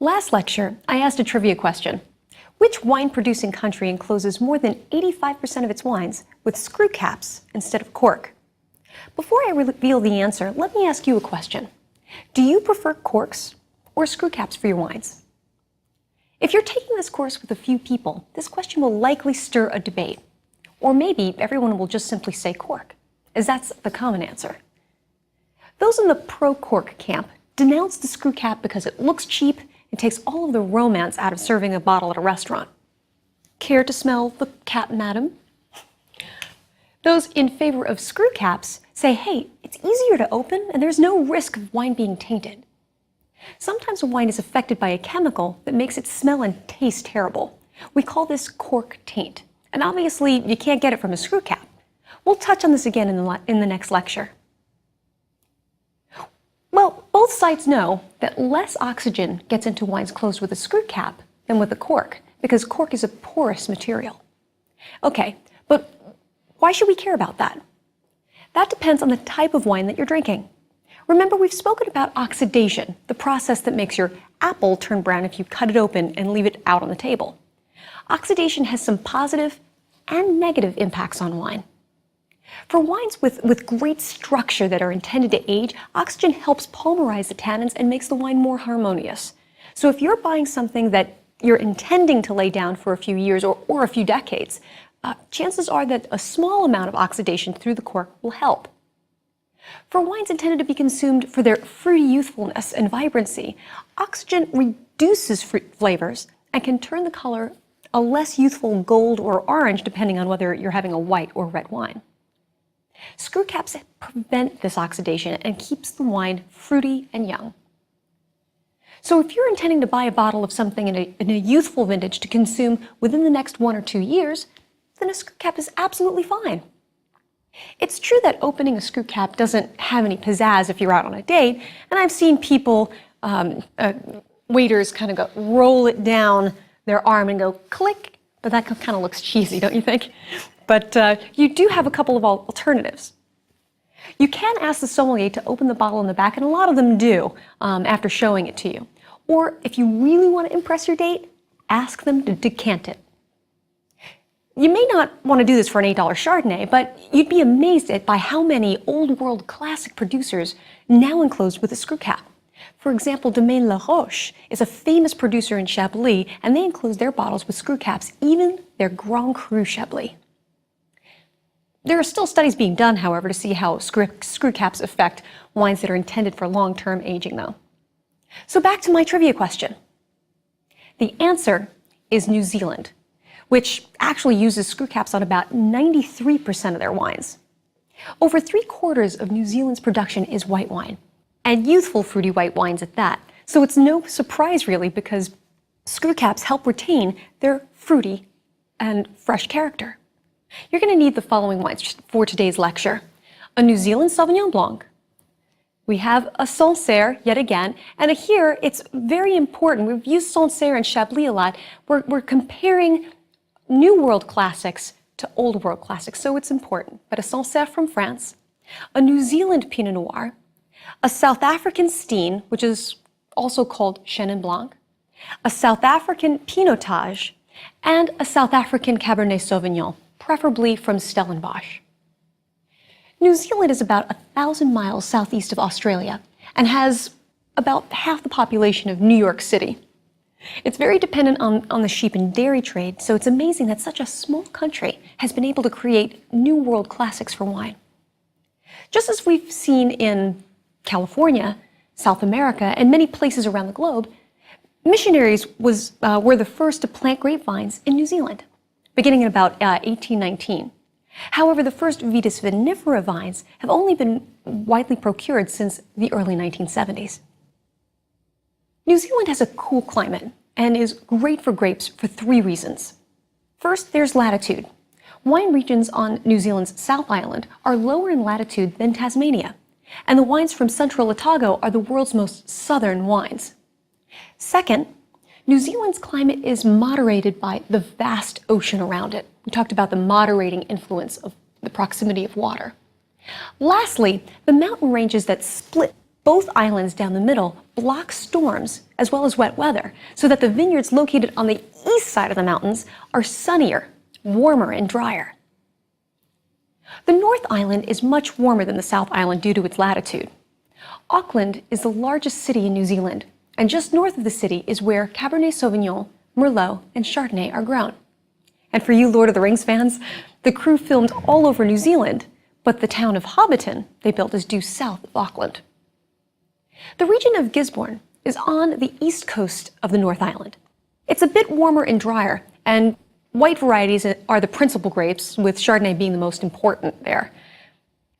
Last lecture, I asked a trivia question. Which wine-producing country encloses more than 85% of its wines with screw caps instead of cork? Before I reveal the answer, let me ask you a question. Do you prefer corks or screw caps for your wines? If you're taking this course with a few people, this question will likely stir a debate. Or maybe everyone will just simply say cork, as that's the common answer. Those in the pro-cork camp denounce the screw cap because it looks cheap and takes all of the romance out of serving a bottle at a restaurant. Care to smell the cap, madam? Those in favor of screw caps say, hey, it's easier to open and there's no risk of wine being tainted. Sometimes a wine is affected by a chemical that makes it smell and taste terrible. We call this cork taint. And obviously, you can't get it from a screw cap. We'll touch on this again in the next lecture. Well, both sides know that less oxygen gets into wines closed with a screw cap than with a cork, because cork is a porous material. Okay, but why should we care about that? That depends on the type of wine that you're drinking. Remember, we've spoken about oxidation, the process that makes your apple turn brown if you cut it open and leave it out on the table. Oxidation has some positive and negative impacts on wine. For wines with great structure that are intended to age, oxygen helps polymerize the tannins and makes the wine more harmonious. So if you're buying something that you're intending to lay down for a few years or a few decades, chances are that a small amount of oxidation through the cork will help. For wines intended to be consumed for their fruity youthfulness and vibrancy, oxygen reduces fruit flavors and can turn the color a less youthful gold or orange depending on whether you're having a white or red wine. Screw caps prevent this oxidation and keeps the wine fruity and young. So if you're intending to buy a bottle of something in a youthful vintage to consume within the next 1 or 2 years, then a screw cap is absolutely fine. It's true that opening a screw cap doesn't have any pizzazz if you're out on a date, and I've seen people, waiters kind of roll it down their arm and go click, but that kind of looks cheesy, don't you think? But you do have a couple of alternatives. You can ask the sommelier to open the bottle in the back, and a lot of them do after showing it to you. Or if you really want to impress your date, ask them to decant it. You may not want to do this for an $8 Chardonnay, but you'd be amazed by how many old world classic producers now enclose with a screw cap. For example, Domaine La Roche is a famous producer in Chablis, and they enclose their bottles with screw caps, even their Grand Cru Chablis. There are still studies being done, however, to see how screw caps affect wines that are intended for long-term aging, though. So back to my trivia question. The answer is New Zealand, which actually uses screw caps on about 93% of their wines. Over 3/4 of New Zealand's production is white wine, and youthful fruity white wines at that. So it's no surprise, really, because screw caps help retain their fruity and fresh character. You're going to need the following wines for today's lecture. A New Zealand Sauvignon Blanc. We have a Sancerre, yet again, and here it's very important. We've used Sancerre and Chablis a lot. We're comparing New World classics to Old World classics, so it's important. But a Sancerre from France, a New Zealand Pinot Noir, a South African Steen, which is also called Chenin Blanc, a South African Pinotage, and a South African Cabernet Sauvignon, preferably from Stellenbosch. New Zealand is about 1,000 miles southeast of Australia and has about half the population of New York City. It's very dependent on the sheep and dairy trade, so it's amazing that such a small country has been able to create new world classics for wine. Just as we've seen in California, South America, and many places around the globe, missionaries were the first to plant grapevines in New Zealand, beginning in about 1819. However, the first Vitis vinifera vines have only been widely procured since the early 1970s. New Zealand has a cool climate and is great for grapes for 3 reasons. First, there's latitude. Wine regions on New Zealand's South Island are lower in latitude than Tasmania, and the wines from Central Otago are the world's most southern wines. Second, New Zealand's climate is moderated by the vast ocean around it. We talked about the moderating influence of the proximity of water. Lastly, the mountain ranges that split both islands down the middle block storms as well as wet weather, so that the vineyards located on the east side of the mountains are sunnier, warmer, and drier. The North Island is much warmer than the South Island due to its latitude. Auckland is the largest city in New Zealand, and just north of the city is where Cabernet Sauvignon, Merlot, and Chardonnay are grown. And for you Lord of the Rings fans, the crew filmed all over New Zealand, but the town of Hobbiton they built is due south of Auckland. The region of Gisborne is on the east coast of the North Island. It's a bit warmer and drier, and white varieties are the principal grapes, with Chardonnay being the most important there.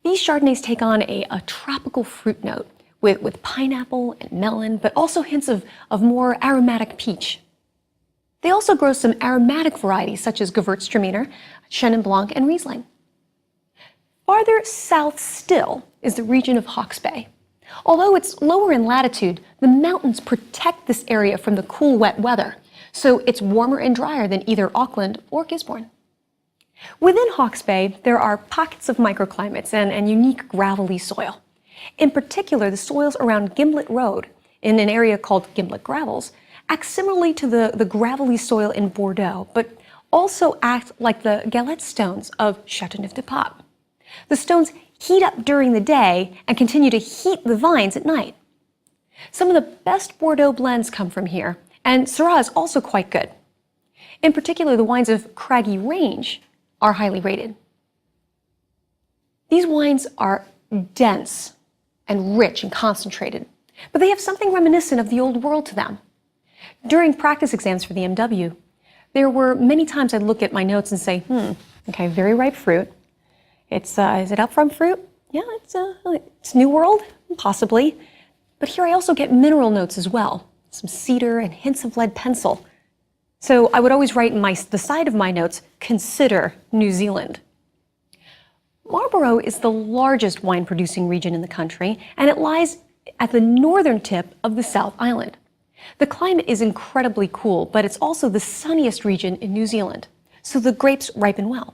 These Chardonnays take on a tropical fruit note with pineapple and melon, but also hints of more aromatic peach. They also grow some aromatic varieties such as Gewürztraminer, Chenin Blanc, and Riesling. Farther south still is the region of Hawke's Bay. Although it's lower in latitude, the mountains protect this area from the cool, wet weather, so it's warmer and drier than either Auckland or Gisborne. Within Hawke's Bay, there are pockets of microclimates and unique gravelly soil. In particular, the soils around Gimblett Road, in an area called Gimblett Gravels, act similarly to the gravelly soil in Bordeaux, but also act like the galette stones of Châteauneuf-du-Pape. The stones heat up during the day and continue to heat the vines at night. Some of the best Bordeaux blends come from here, and Syrah is also quite good. In particular, the wines of Craggy Range are highly rated. These wines are dense and rich and concentrated, but they have something reminiscent of the old world to them. During practice exams for the MW, there were many times I'd look at my notes and say, okay, very ripe fruit. Is it upfront fruit? Yeah, it's New World, possibly. But here I also get mineral notes as well, some cedar and hints of lead pencil. So I would always write in the side of my notes, consider New Zealand. Marlborough is the largest wine-producing region in the country, and it lies at the northern tip of the South Island. The climate is incredibly cool, but it's also the sunniest region in New Zealand, so the grapes ripen well.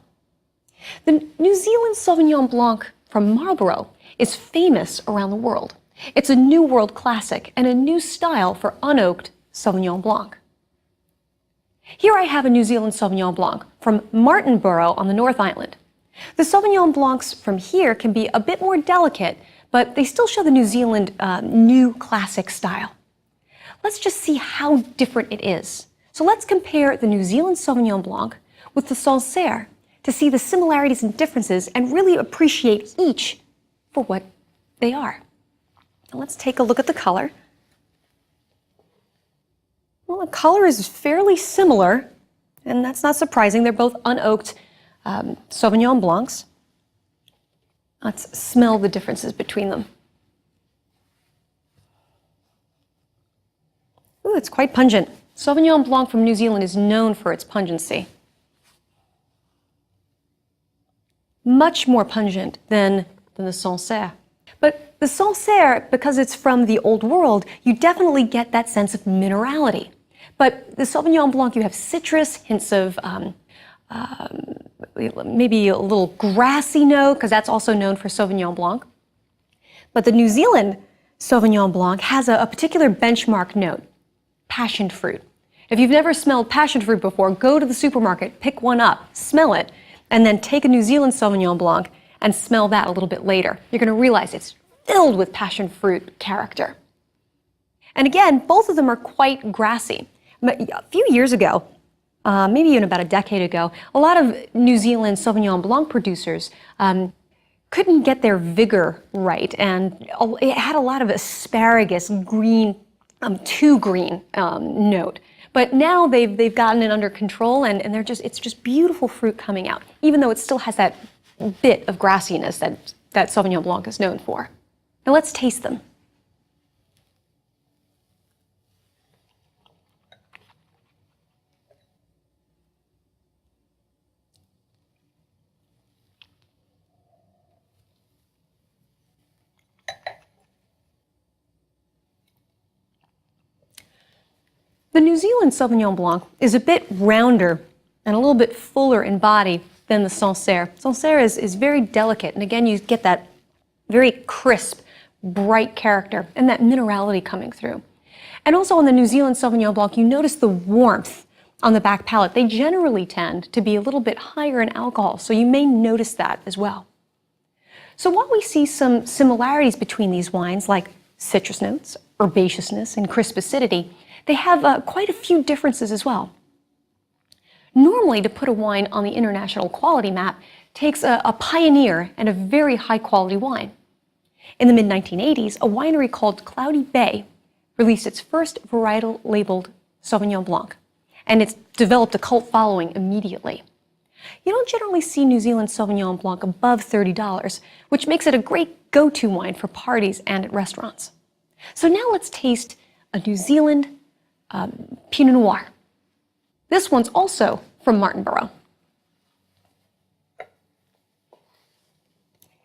The New Zealand Sauvignon Blanc from Marlborough is famous around the world. It's a New World classic and a new style for unoaked Sauvignon Blanc. Here I have a New Zealand Sauvignon Blanc from Martinborough on the North Island. The Sauvignon Blancs from here can be a bit more delicate, but they still show the New Zealand new classic style. Let's just see how different it is. So let's compare the New Zealand Sauvignon Blanc with the Sancerre to see the similarities and differences and really appreciate each for what they are. Now let's take a look at the color. Well, the color is fairly similar, and that's not surprising. They're both unoaked Sauvignon Blancs. Let's smell the differences between them. Ooh, it's quite pungent. Sauvignon Blanc from New Zealand is known for its pungency. Much more pungent than the Sancerre. But the Sancerre, because it's from the old world, you definitely get that sense of minerality. But the Sauvignon Blanc, you have citrus, hints of maybe a little grassy note, because that's also known for Sauvignon Blanc. But the New Zealand Sauvignon Blanc has a particular benchmark note, passion fruit. If you've never smelled passion fruit before, go to the supermarket, pick one up, smell it, and then take a New Zealand Sauvignon Blanc and smell that a little bit later. You're going to realize it's filled with passion fruit character. And again, both of them are quite grassy. A few years ago, maybe even about a decade ago, a lot of New Zealand Sauvignon Blanc producers couldn't get their vigor right, and it had a lot of asparagus, green, too green note. But now they've gotten it under control, and it's just beautiful fruit coming out, even though it still has that bit of grassiness that Sauvignon Blanc is known for. Now let's taste them. The New Zealand Sauvignon Blanc is a bit rounder and a little bit fuller in body than the Sancerre. Sancerre is very delicate, and again, you get that very crisp, bright character and that minerality coming through. And also on the New Zealand Sauvignon Blanc, you notice the warmth on the back palate. They generally tend to be a little bit higher in alcohol, so you may notice that as well. So while we see some similarities between these wines, like citrus notes, herbaceousness, and crisp acidity, they have quite a few differences as well. Normally, to put a wine on the international quality map takes a pioneer and a very high-quality wine. In the mid-1980s, a winery called Cloudy Bay released its first varietal-labeled Sauvignon Blanc, and it's developed a cult following immediately. You don't generally see New Zealand Sauvignon Blanc above $30, which makes it a great go-to wine for parties and at restaurants. So now let's taste a New Zealand Pinot Noir. This one's also from Martinborough.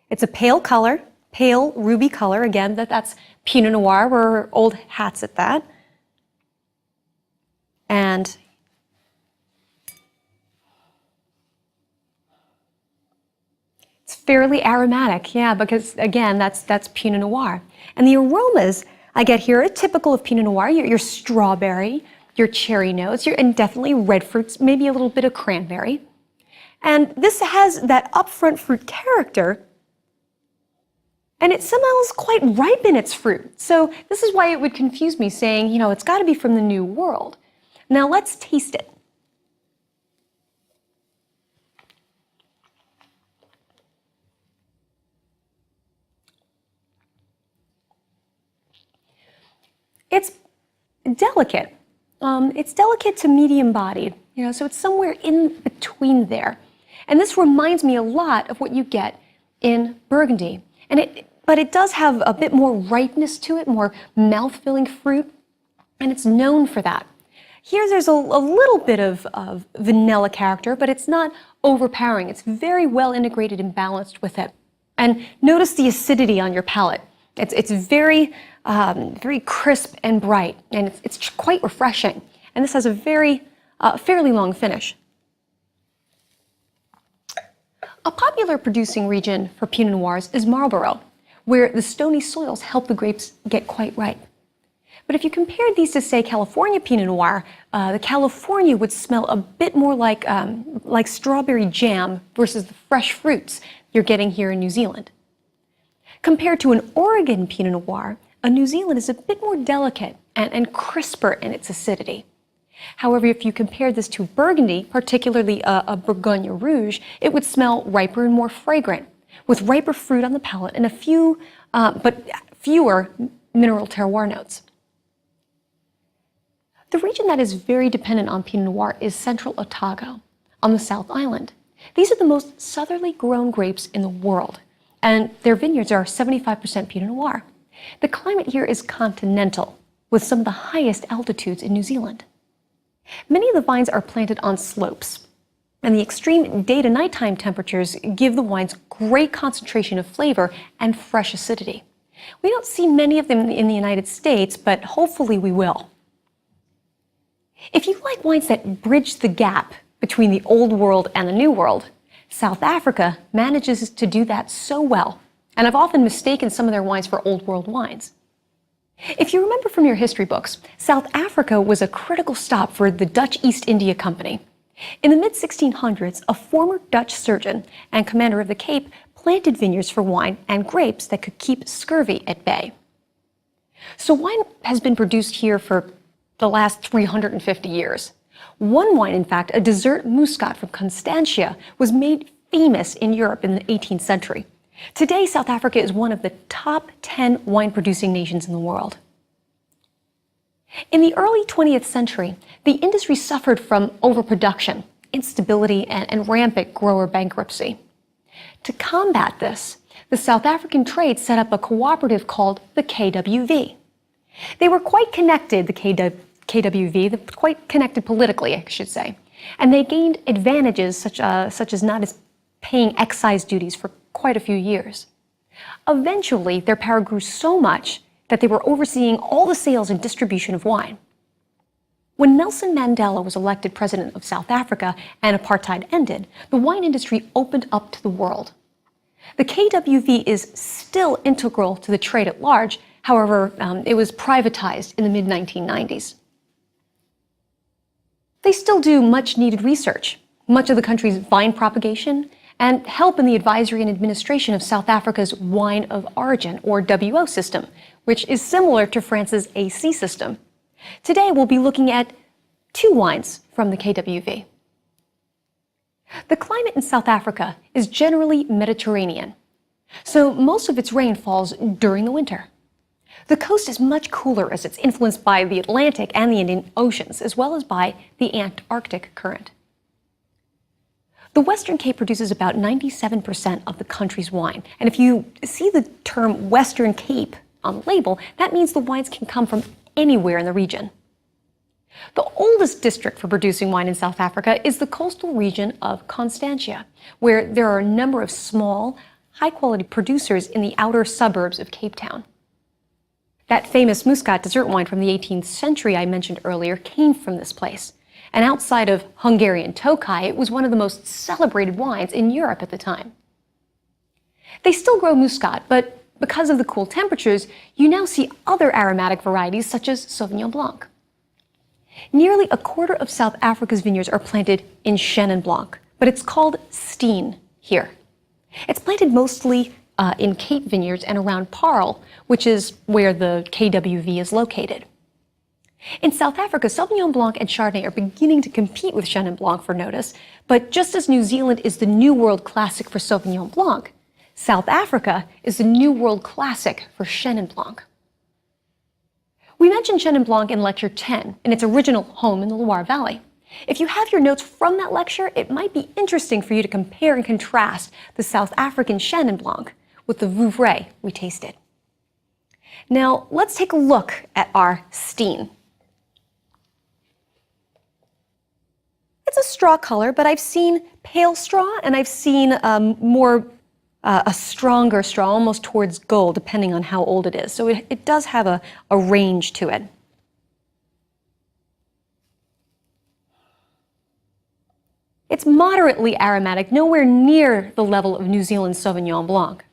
It's a pale color, pale ruby color. Again, that's Pinot Noir. We're old hats at that. And it's fairly aromatic, yeah, because again, that's Pinot Noir. And the aromas I get here are typical of Pinot Noir. Your strawberry, your cherry notes, and definitely red fruits, maybe a little bit of cranberry. And this has that upfront fruit character, and it smells quite ripe in its fruit. So this is why it would confuse me saying, it's got to be from the New World. Now let's taste it. It's delicate. It's delicate to medium-bodied, so it's somewhere in between there. And this reminds me a lot of what you get in Burgundy. But it does have a bit more ripeness to it, more mouth-filling fruit, and it's known for that. Here there's a little bit of vanilla character, but it's not overpowering. It's very well integrated and balanced with it. And notice the acidity on your palate. It's very crisp and bright, and it's quite refreshing. And this has a fairly long finish. A popular producing region for Pinot Noirs is Marlborough, where the stony soils help the grapes get quite ripe. But if you compare these to, say, California Pinot Noir, the California would smell a bit more like strawberry jam versus the fresh fruits you're getting here in New Zealand. Compared to an Oregon Pinot Noir, a New Zealand is a bit more delicate and crisper in its acidity. However, if you compare this to Burgundy, particularly a Bourgogne Rouge, it would smell riper and more fragrant, with riper fruit on the palate and but fewer mineral terroir notes. The region that is very dependent on Pinot Noir is Central Otago, on the South Island. These are the most southerly grown grapes in the world, and their vineyards are 75% Pinot Noir. The climate here is continental, with some of the highest altitudes in New Zealand. Many of the vines are planted on slopes, and the extreme day to nighttime temperatures give the wines great concentration of flavor and fresh acidity. We don't see many of them in the United States, but hopefully we will. If you like wines that bridge the gap between the Old World and the New World, South Africa manages to do that so well, and I've often mistaken some of their wines for Old World wines. If you remember from your history books, South Africa was a critical stop for the Dutch East India Company. In the mid-1600s, a former Dutch surgeon and commander of the Cape planted vineyards for wine and grapes that could keep scurvy at bay. So wine has been produced here for the last 350 years. One wine, in fact, a dessert muscat from Constantia, was made famous in Europe in the 18th century. Today, South Africa is one of the top 10 wine-producing nations in the world. In the early 20th century, the industry suffered from overproduction, instability, and rampant grower bankruptcy. To combat this, the South African trade set up a cooperative called the KWV. They were quite connected, the KWV, quite connected politically, I should say, and they gained advantages such as not paying excise duties for quite a few years. Eventually, their power grew so much that they were overseeing all the sales and distribution of wine. When Nelson Mandela was elected president of South Africa and apartheid ended, the wine industry opened up to the world. The KWV is still integral to the trade at large. However, it was privatized in the mid-1990s. They still do much needed research, much of the country's vine propagation, and help in the advisory and administration of South Africa's Wine of Origin, or WO system, which is similar to France's AC system. Today, we'll be looking at two wines from the KWV. The climate in South Africa is generally Mediterranean, so most of its rain falls during the winter. The coast is much cooler as it's influenced by the Atlantic and the Indian Oceans, as well as by the Antarctic current. The Western Cape produces about 97% of the country's wine, and if you see the term Western Cape on the label, that means the wines can come from anywhere in the region. The oldest district for producing wine in South Africa is the coastal region of Constantia, where there are a number of small, high-quality producers in the outer suburbs of Cape Town. That famous Muscat dessert wine from the 18th century I mentioned earlier came from this place. And outside of Hungarian Tokaj, it was one of the most celebrated wines in Europe at the time. They still grow Muscat, but because of the cool temperatures, you now see other aromatic varieties such as Sauvignon Blanc. Nearly a quarter of South Africa's vineyards are planted in Chenin Blanc, but it's called Steen here. It's planted mostly in Cape vineyards and around Paarl, which is where the KWV is located. In South Africa, Sauvignon Blanc and Chardonnay are beginning to compete with Chenin Blanc for notice, but just as New Zealand is the New World Classic for Sauvignon Blanc, South Africa is the New World Classic for Chenin Blanc. We mentioned Chenin Blanc in Lecture 10, in its original home in the Loire Valley. If you have your notes from that lecture, it might be interesting for you to compare and contrast the South African Chenin Blanc with the Vouvray we tasted. Now, let's take a look at our Steen. It's a straw color, but I've seen pale straw and I've seen a stronger straw, almost towards gold, depending on how old it is. So it does have a range to it. It's moderately aromatic, nowhere near the level of New Zealand's Sauvignon Blanc.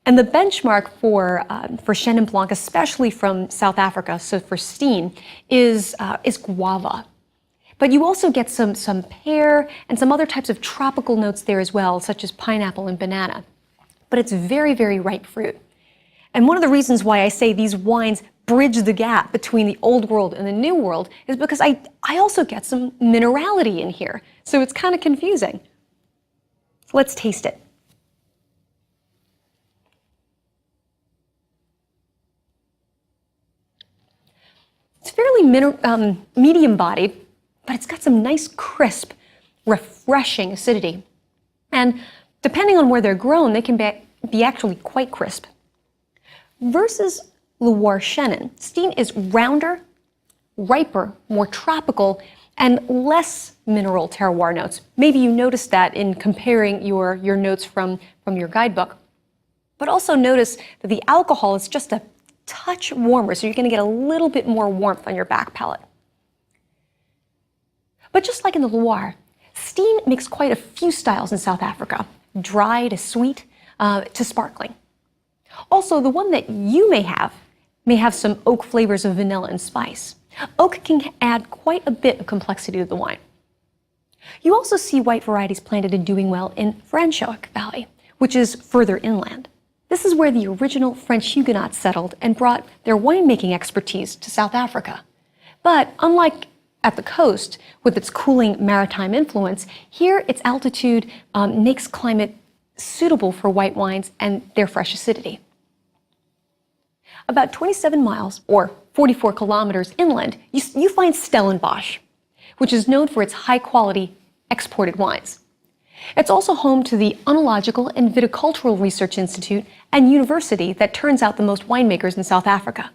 And the benchmark for Chenin Blanc, especially from South Africa, so for Steen, is guava. But you also get some pear and some other types of tropical notes there as well, such as pineapple and banana. But it's very, very ripe fruit. And one of the reasons why I say these wines bridge the gap between the old world and the new world is because I also get some minerality in here. So it's kind of confusing. So let's taste it. It's fairly medium-bodied, but it's got some nice, crisp, refreshing acidity. And depending on where they're grown, they can be actually quite crisp. Versus Loire Chenin, Steen is rounder, riper, more tropical, and less mineral terroir notes. Maybe you noticed that in comparing your notes from your guidebook. But also notice that the alcohol is just a touch warmer, so you're going to get a little bit more warmth on your back palate. But just like in the Loire, Steen makes quite a few styles in South Africa, dry to sweet to sparkling. Also, the one that you may have some oak flavors of vanilla and spice. Oak can add quite a bit of complexity to the wine. You also see white varieties planted and doing well in Franschhoek Valley, which is further inland. This is where the original French Huguenots settled and brought their winemaking expertise to South Africa. But unlike at the coast, with its cooling maritime influence, here its altitude makes climate suitable for white wines and their fresh acidity. About 27 miles, or 44 kilometers inland, you find Stellenbosch, which is known for its high-quality exported wines. It's also home to the Oenological and Viticultural Research Institute and university that turns out the most winemakers in South Africa.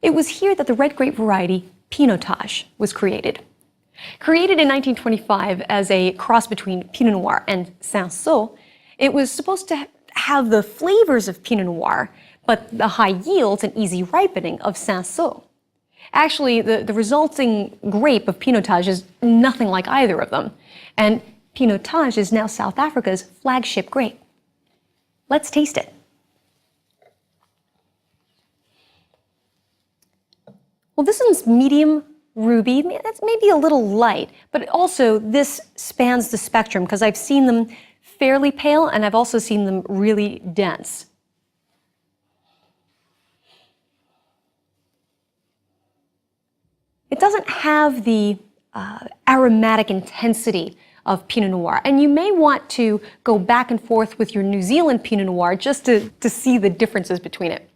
It was here that the red grape variety Pinotage was created. Created in 1925 as a cross between Pinot Noir and Cinsault, it was supposed to have the flavors of Pinot Noir, but the high yields and easy ripening of Cinsault. Actually, the resulting grape of Pinotage is nothing like either of them. And Pinotage is now South Africa's flagship grape. Let's taste it. Well, this one's medium ruby. That's maybe a little light, but also this spans the spectrum because I've seen them fairly pale and I've also seen them really dense. It doesn't have the aromatic intensity of Pinot Noir, and you may want to go back and forth with your New Zealand Pinot Noir just to see the differences between it.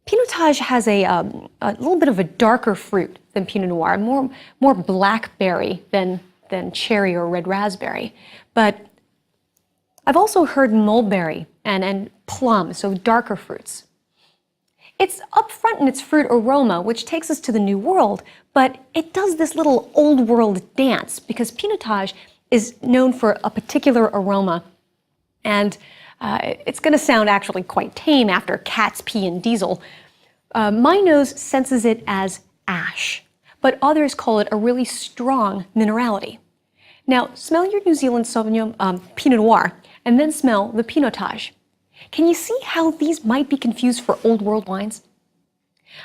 Pinotage has a little bit of a darker fruit than Pinot Noir, more blackberry than cherry or red raspberry. But I've also heard mulberry and plum, so darker fruits. It's upfront in its fruit aroma, which takes us to the New World, but it does this little old world dance because Pinotage is known for a particular aroma. And it's going to sound actually quite tame after cat's pee and diesel. My nose senses it as ash, but others call it a really strong minerality. Now, smell your New Zealand Sauvignon Pinot Noir, and then smell the Pinotage. Can you see how these might be confused for Old World wines?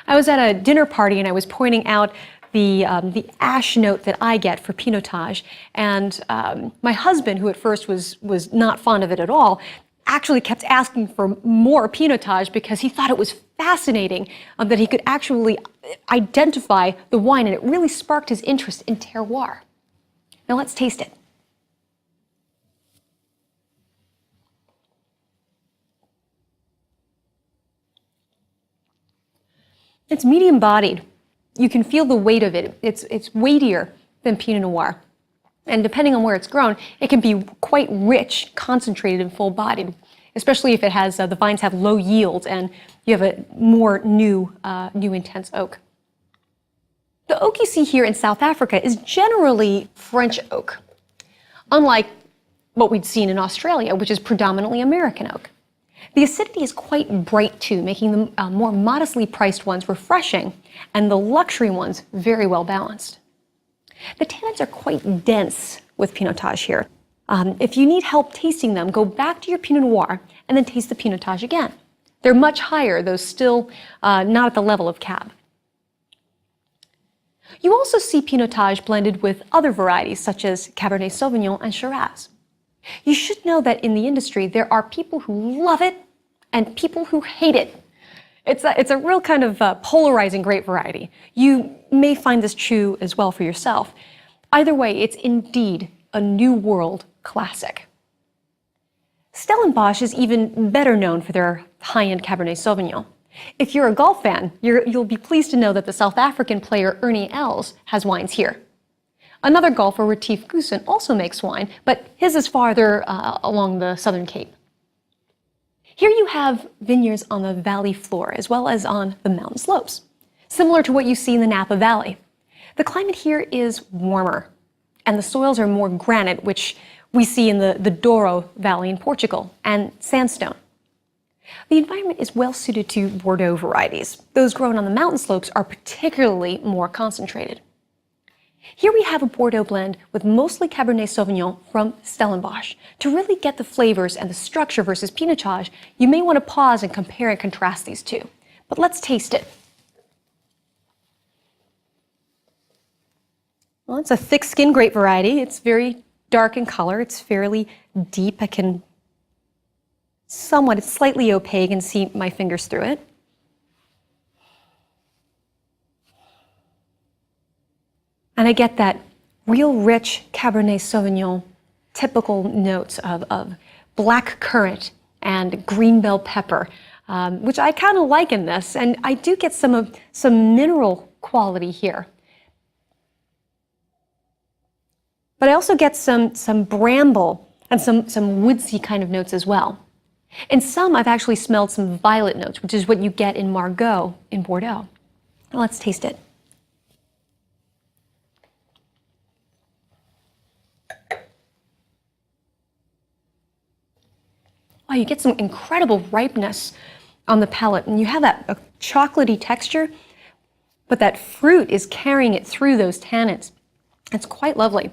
I was at a dinner party and I was pointing out the ash note that I get for Pinotage, and my husband, who at first was not fond of it at all, actually kept asking for more Pinotage because he thought it was fascinating that he could actually identify the wine, and it really sparked his interest in terroir. Now let's taste it. It's medium-bodied. You can feel the weight of it. It's weightier than Pinot Noir. And depending on where it's grown, it can be quite rich, concentrated, and full-bodied, especially if it has the vines have low yields and you have a more new intense oak. The oak you see here in South Africa is generally French oak, unlike what we'd seen in Australia, which is predominantly American oak. The acidity is quite bright too, making the more modestly priced ones refreshing and the luxury ones very well balanced. The tannins are quite dense with Pinotage here. If you need help tasting them, go back to your Pinot Noir and then taste the Pinotage again. They're much higher, though still not at the level of Cab. You also see Pinotage blended with other varieties such as Cabernet Sauvignon and Shiraz. You should know that in the industry there are people who love it and people who hate it. It's a real kind of polarizing grape variety. You may find this true as well for yourself. Either way, it's indeed a New World classic. Stellenbosch is even better known for their high-end Cabernet Sauvignon. If you're a golf fan, you'll be pleased to know that the South African player Ernie Els has wines here. Another golfer, Retief Goosen, also makes wine, but his is farther along the Southern Cape. Here you have vineyards on the valley floor as well as on the mountain slopes, similar to what you see in the Napa Valley. The climate here is warmer, and the soils are more granite, which we see in the Douro Valley in Portugal, and sandstone. The environment is well suited to Bordeaux varieties. Those grown on the mountain slopes are particularly more concentrated. Here we have a Bordeaux blend with mostly Cabernet Sauvignon from Stellenbosch. To really get the flavors and the structure versus Pinotage, you may want to pause and compare and contrast these two. But let's taste it. Well, it's a thick-skinned grape variety. It's very dark in color. It's fairly deep. It's slightly opaque and see my fingers through it. And I get that real rich Cabernet Sauvignon, typical notes of black currant and green bell pepper, which I kind of like in this. And I do get some mineral quality here. But I also get some bramble and some woodsy kind of notes as well. In some, I've actually smelled some violet notes, which is what you get in Margaux in Bordeaux. Let's taste it. Wow, you get some incredible ripeness on the palate, and you have a chocolatey texture, but that fruit is carrying it through those tannins. It's quite lovely.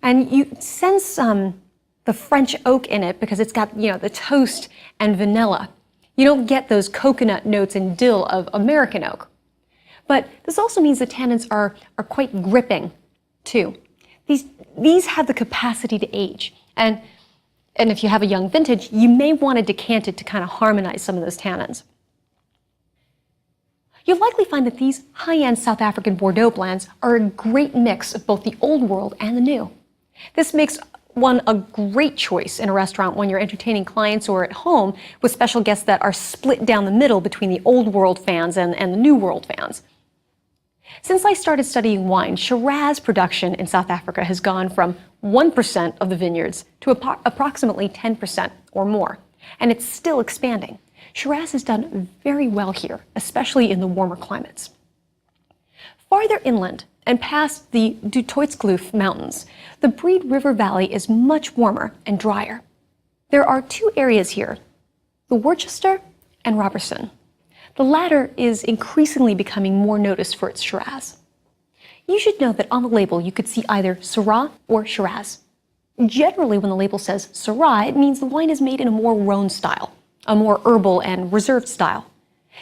And you sense the French oak in it because it's got, the toast and vanilla. You don't get those coconut notes and dill of American oak. But this also means the tannins are quite gripping, too. These have the capacity to age. And if you have a young vintage, you may want to decant it to kind of harmonize some of those tannins. You'll likely find that these high-end South African Bordeaux blends are a great mix of both the old world and the new. This makes one a great choice in a restaurant when you're entertaining clients or at home with special guests that are split down the middle between the old world fans and the new world fans. Since I started studying wine, Shiraz production in South Africa has gone from 1% of the vineyards to approximately 10% or more, and it's still expanding. Shiraz has done very well here, especially in the warmer climates. Farther inland and past the Du Toitskloof Mountains, the Breed River Valley is much warmer and drier. There are two areas here, the Worcester and Robertson. The latter is increasingly becoming more noticed for its Shiraz. You should know that on the label you could see either Syrah or Shiraz. Generally, when the label says Syrah, it means the wine is made in a more Rhone style, a more herbal and reserved style.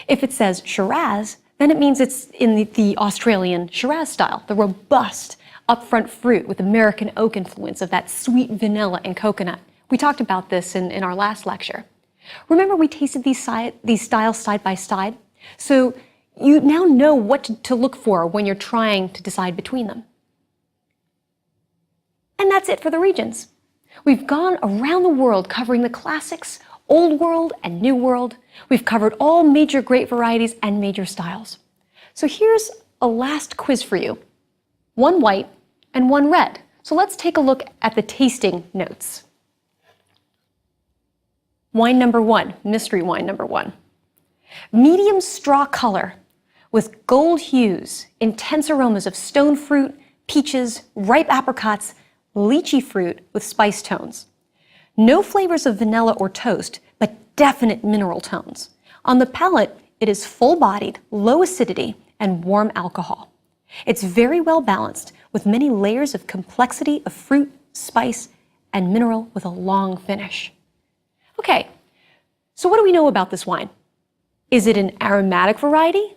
If it says Shiraz, then it means it's in the Australian Shiraz style, the robust, upfront fruit with American oak influence of that sweet vanilla and coconut. We talked about this in our last lecture. Remember we tasted these styles side by side? So you now know what to look for when you're trying to decide between them. And that's it for the regions. We've gone around the world covering the classics, Old World and New World. We've covered all major grape varieties and major styles. So here's a last quiz for you. One white and one red. So let's take a look at the tasting notes. Wine number one, mystery wine number one. Medium straw color with gold hues, intense aromas of stone fruit, peaches, ripe apricots, lychee fruit with spice tones. No flavors of vanilla or toast, but definite mineral tones. On the palate, it is full-bodied, low acidity, and warm alcohol. It's very well balanced with many layers of complexity of fruit, spice, and mineral with a long finish. Okay, so what do we know about this wine? Is it an aromatic variety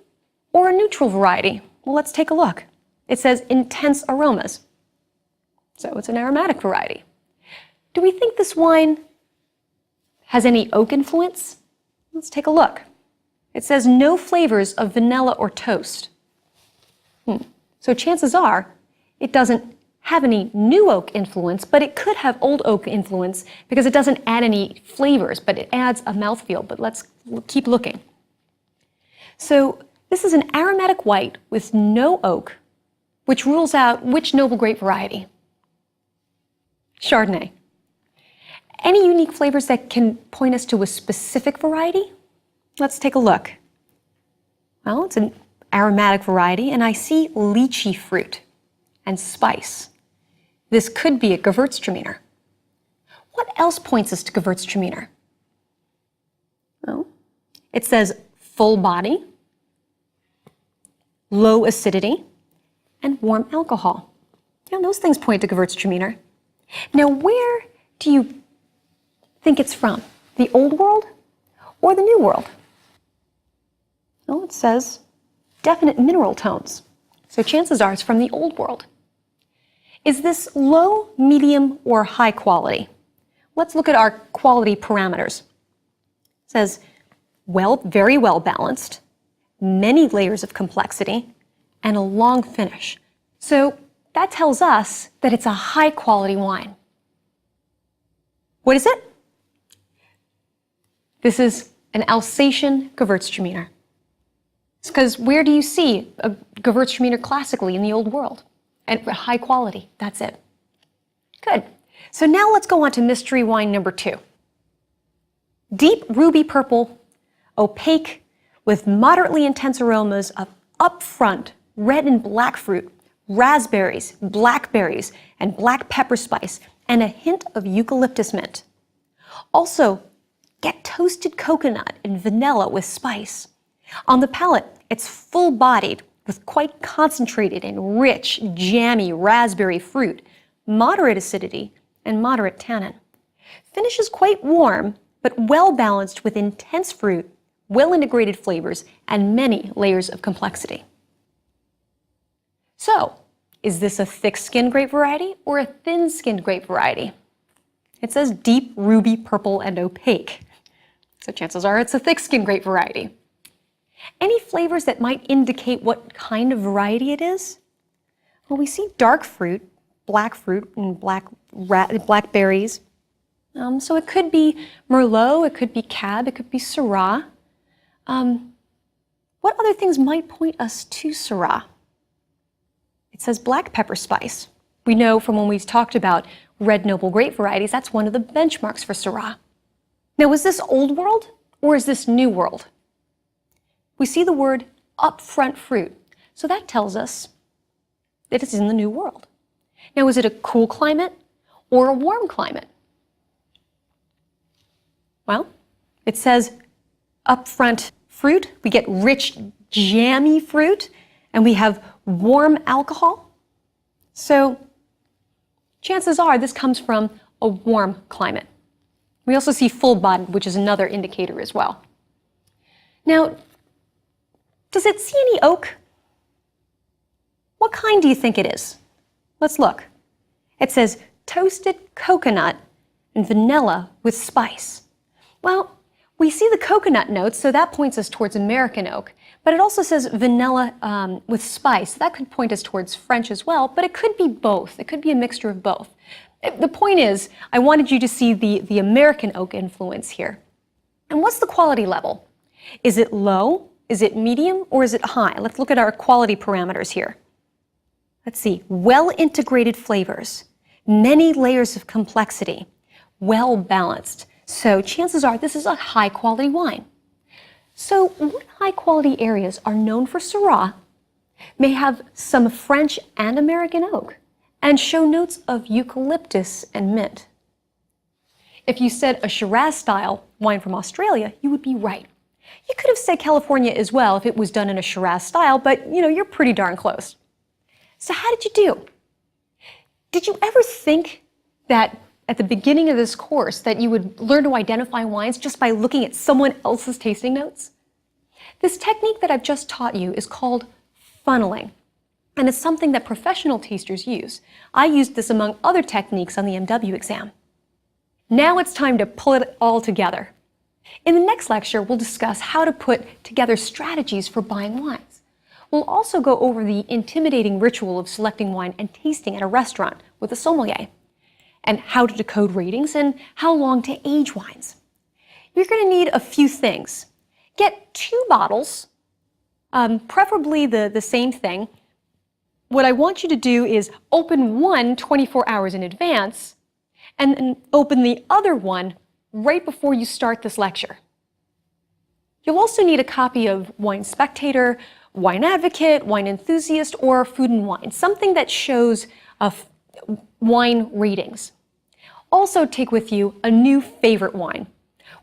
or a neutral variety? Well, let's take a look. It says intense aromas. So it's an aromatic variety. Do we think this wine has any oak influence? Let's take a look. It says no flavors of vanilla or toast. So chances are it doesn't have any new oak influence, but it could have old oak influence because it doesn't add any flavors, but it adds a mouthfeel. But let's keep looking. So this is an aromatic white with no oak, which rules out which noble grape variety? Chardonnay. Any unique flavors that can point us to a specific variety? Let's take a look. Well, it's an aromatic variety, and I see lychee fruit and spice. This could be a Gewürztraminer. What else points us to Gewürztraminer? Well, it says full body, low acidity, and warm alcohol. Yeah, those things point to Gewürztraminer. Now, where do you think it's from? The Old World or the New World? Well, it says definite mineral tones. So chances are it's from the Old World. Is this low, medium, or high quality? Let's look at our quality parameters. It says very well balanced, many layers of complexity, and a long finish. So that tells us that it's a high quality wine. What is it? This is an Alsatian Gewürztraminer. It's because where do you see a Gewürztraminer classically in the Old World? And high quality, that's it. Good. So now let's go on to mystery wine number two. Deep ruby purple, opaque, with moderately intense aromas of upfront red and black fruit, raspberries, blackberries, and black pepper spice, and a hint of eucalyptus mint. Also, get toasted coconut and vanilla with spice. On the palate, it's full-bodied with quite concentrated and rich, jammy raspberry fruit, moderate acidity, and moderate tannin. Finish is quite warm, but well balanced with intense fruit, well-integrated flavors, and many layers of complexity. So, is this a thick-skinned grape variety or a thin-skinned grape variety? It says deep ruby purple and opaque. So chances are it's a thick-skinned grape variety. Any flavors that might indicate what kind of variety it is? Well, we see dark fruit, and blackberries. So it could be Merlot, it could be Cab, it could be Syrah. What other things might point us to Syrah? It says black pepper spice. We know from when we talked about red noble grape varieties, that's one of the benchmarks for Syrah. Now, is this Old World or is this New World? We see the word upfront fruit, so that tells us that it's in the New World. Now, is it a cool climate or a warm climate? Well, it says upfront fruit. We get rich, jammy fruit, and we have warm alcohol. So chances are this comes from a warm climate. We also see full-bodied, which is another indicator as well. Now, does it see any oak? What kind do you think it is? Let's look. It says toasted coconut and vanilla with spice. Well, we see the coconut notes, so that points us towards American oak, but it also says vanilla with spice. That could point us towards French as well, but it could be both. It could be a mixture of both. The point is, I wanted you to see the American oak influence here. And what's the quality level? Is it low, is it medium, or is it high? Let's look at our quality parameters here. Let's see, well-integrated flavors, many layers of complexity, well-balanced. So chances are this is a high-quality wine. So what high-quality areas are known for Syrah, may have some French and American oak, and show notes of eucalyptus and mint? If you said a Shiraz-style wine from Australia, you would be right. You could have said California as well if it was done in a Shiraz style, but you're pretty darn close. So how did you do? Did you ever think that at the beginning of this course that you would learn to identify wines just by looking at someone else's tasting notes? This technique that I've just taught you is called funneling, and it's something that professional tasters use. I used this among other techniques on the MW exam. Now it's time to pull it all together. In the next lecture, we'll discuss how to put together strategies for buying wines. We'll also go over the intimidating ritual of selecting wine and tasting at a restaurant with a sommelier, and how to decode ratings and how long to age wines. You're going to need a few things. Get 2 bottles, preferably the same thing. What I want you to do is open one 24 hours in advance and then open the other one right before you start this lecture. You'll also need a copy of Wine Spectator, Wine Advocate, Wine Enthusiast, or Food and Wine, something that shows wine ratings. Also take with you a new favorite wine.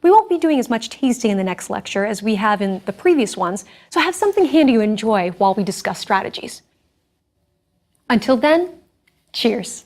We won't be doing as much tasting in the next lecture as we have in the previous ones, so have something handy to enjoy while we discuss strategies. Until then, cheers.